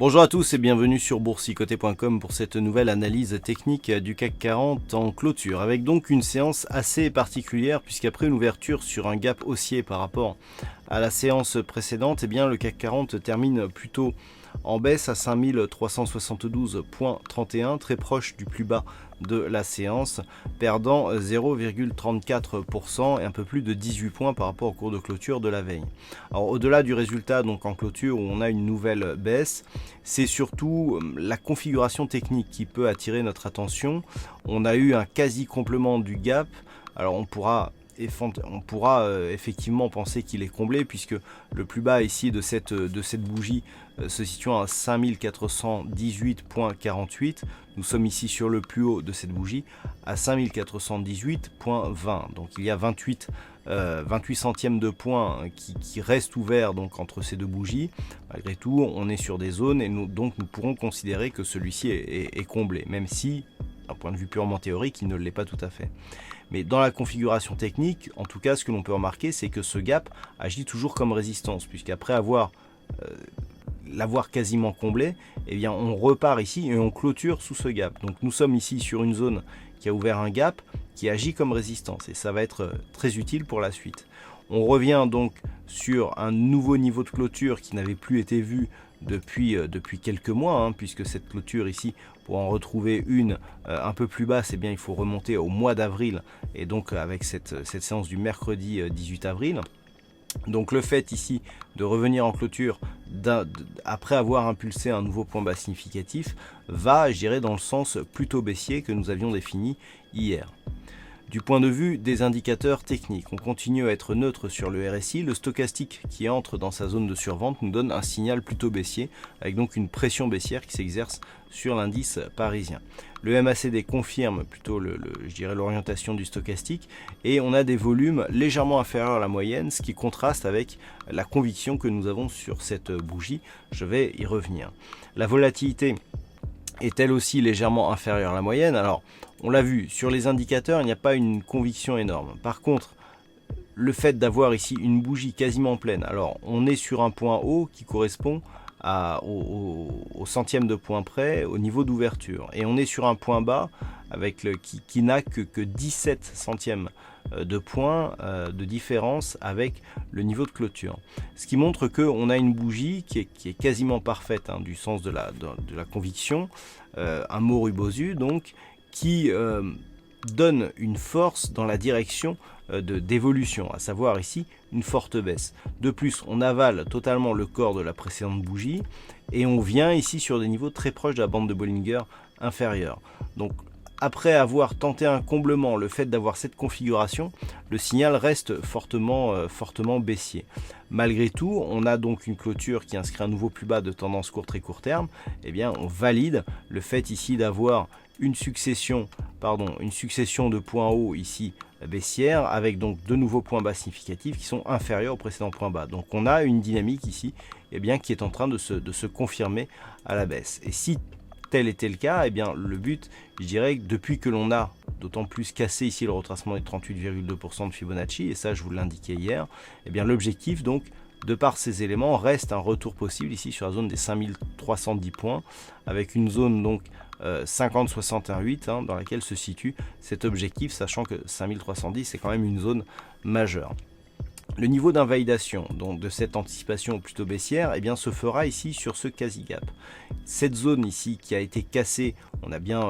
Bonjour à tous et bienvenue sur boursicoté.com pour cette nouvelle analyse technique du CAC 40 en clôture, avec donc une séance assez particulière puisqu'après une ouverture sur un gap haussier par rapport à la séance précédente, eh bien le CAC 40 termine plutôt en baisse à 5372,31, très proche du plus bas de la séance, perdant 0,34% et un peu plus de 18 points par rapport au cours de clôture de la veille. Alors au-delà du résultat donc en clôture où on a une nouvelle baisse, c'est surtout la configuration technique qui peut attirer notre attention. On a eu un quasi complément du gap. Alors on pourra effectivement penser qu'il est comblé puisque le plus bas ici de cette bougie se situant à 5418,48. Nous sommes ici sur le plus haut de cette bougie à 5418,20. Donc il y a 28 centièmes de point qui restent ouverts donc entre ces deux bougies. Malgré tout, on est sur des zones et donc nous pourrons considérer que celui-ci est comblé, même si d'un point de vue purement théorique, il ne l'est pas tout à fait. Mais dans la configuration technique, en tout cas, ce que l'on peut remarquer, c'est que ce gap agit toujours comme résistance, puisqu'après l'avoir quasiment comblé, eh bien, on repart ici et on clôture sous ce gap. Donc nous sommes ici sur une zone qui a ouvert un gap, qui agit comme résistance, et ça va être très utile pour la suite. On revient donc sur un nouveau niveau de clôture qui n'avait plus été vu depuis quelques mois, puisque cette clôture ici, pour en retrouver une un peu plus basse, eh bien, il faut remonter au mois d'avril, et donc avec cette séance du mercredi 18 avril. Donc le fait ici de revenir en clôture après avoir impulsé un nouveau point bas significatif va, je dirais, dans le sens plutôt baissier que nous avions défini hier. Du point de vue des indicateurs techniques, on continue à être neutre sur le RSI. Le stochastique qui entre dans sa zone de survente nous donne un signal plutôt baissier, avec donc une pression baissière qui s'exerce sur l'indice parisien. Le MACD confirme plutôt je dirais l'orientation du stochastique, et on a des volumes légèrement inférieurs à la moyenne, ce qui contraste avec la conviction que nous avons sur cette bougie. Je vais y revenir. La volatilité est elle aussi légèrement inférieure à la moyenne. Alors, on l'a vu, sur les indicateurs, il n'y a pas une conviction énorme. Par contre, le fait d'avoir ici une bougie quasiment pleine, alors on est sur un point haut qui correspond au centième de point près au niveau d'ouverture. Et on est sur un point bas avec qui n'a que 17 centièmes de point de différence avec le niveau de clôture. Ce qui montre qu'on a une bougie qui est quasiment parfaite du sens de la conviction, un mot rubosu donc, qui donne une force dans la direction d'évolution, à savoir ici une forte baisse. De plus, on avale totalement le corps de la précédente bougie et on vient ici sur des niveaux très proches de la bande de Bollinger inférieure. Donc après avoir tenté un comblement, le fait d'avoir cette configuration, le signal reste fortement baissier. Malgré tout, on a donc une clôture qui inscrit un nouveau plus bas de tendance court très court terme. Eh bien, on valide le fait ici d'avoir une succession de points hauts ici baissière, avec donc de nouveaux points bas significatifs qui sont inférieurs au précédent point bas. Donc on a une dynamique ici qui est en train de se confirmer à la baisse. Et si tel était le cas, le but, je dirais, depuis que l'on a d'autant plus cassé ici le retracement des 38,2% de Fibonacci, et ça je vous l'indiquais hier, l'objectif donc, de par ces éléments, reste un retour possible ici sur la zone des 5310 points, avec une zone donc 50-61,8 dans laquelle se situe cet objectif, sachant que 5310 c'est quand même une zone majeure. Le niveau d'invalidation donc de cette anticipation plutôt baissière se fera ici sur ce quasi-gap. Cette zone ici qui a été cassée, on a bien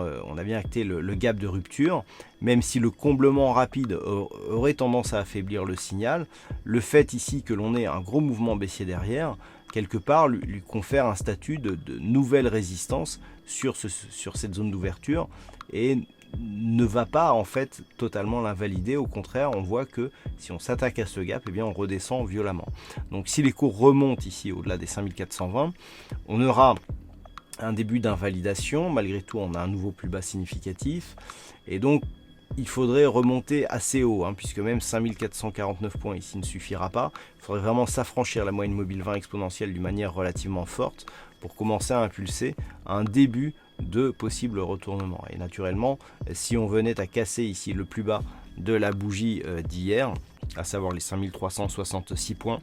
acté le gap de rupture, même si le comblement rapide aurait tendance à affaiblir le signal, le fait ici que l'on ait un gros mouvement baissier derrière, quelque part lui confère un statut de nouvelle résistance sur cette zone d'ouverture et ne va pas en fait totalement l'invalider. Au contraire, on voit que si on s'attaque à ce gap, on redescend violemment. Donc si les cours remontent ici au-delà des 5420, on aura un début d'invalidation. Malgré tout, on a un nouveau plus bas significatif et donc il faudrait remonter assez haut, puisque même 5449 points ici ne suffira pas. Il faudrait vraiment s'affranchir la moyenne mobile 20 exponentielle d'une manière relativement forte pour commencer à impulser un début de possible retournement. Et naturellement, si on venait à casser ici le plus bas de la bougie d'hier, à savoir les 5366 points,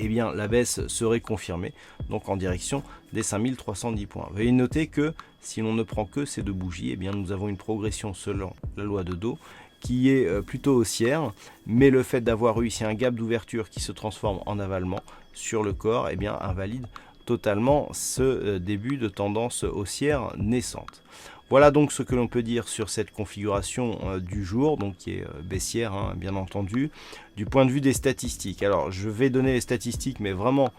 eh bien la baisse serait confirmée, donc en direction des 5310 points. Veuillez noter que si l'on ne prend que ces deux bougies, eh bien nous avons une progression selon la loi de Dow qui est plutôt haussière, mais le fait d'avoir eu ici un gap d'ouverture qui se transforme en avalement sur le corps, eh bien invalide totalement ce début de tendance haussière naissante. Voilà donc ce que l'on peut dire sur cette configuration du jour, donc qui est baissière, hein, bien entendu. Du point de vue des statistiques, alors je vais donner les statistiques, mais vraiment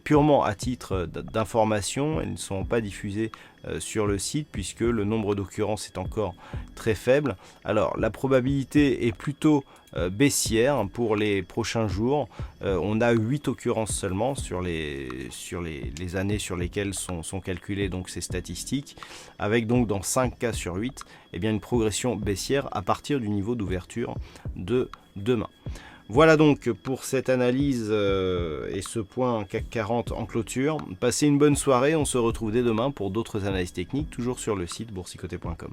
purement à titre d'information. Elles ne sont pas diffusées sur le site puisque le nombre d'occurrences est encore très faible. Alors la probabilité est plutôt baissière pour les prochains jours. On a 8 occurrences seulement sur les années sur lesquelles sont calculées donc ces statistiques, avec donc dans 5 cas sur 8 eh bien une progression baissière à partir du niveau d'ouverture de demain. Voilà donc pour cette analyse et ce point CAC 40 en clôture. Passez une bonne soirée, on se retrouve dès demain pour d'autres analyses techniques, toujours sur le site boursicoté.com.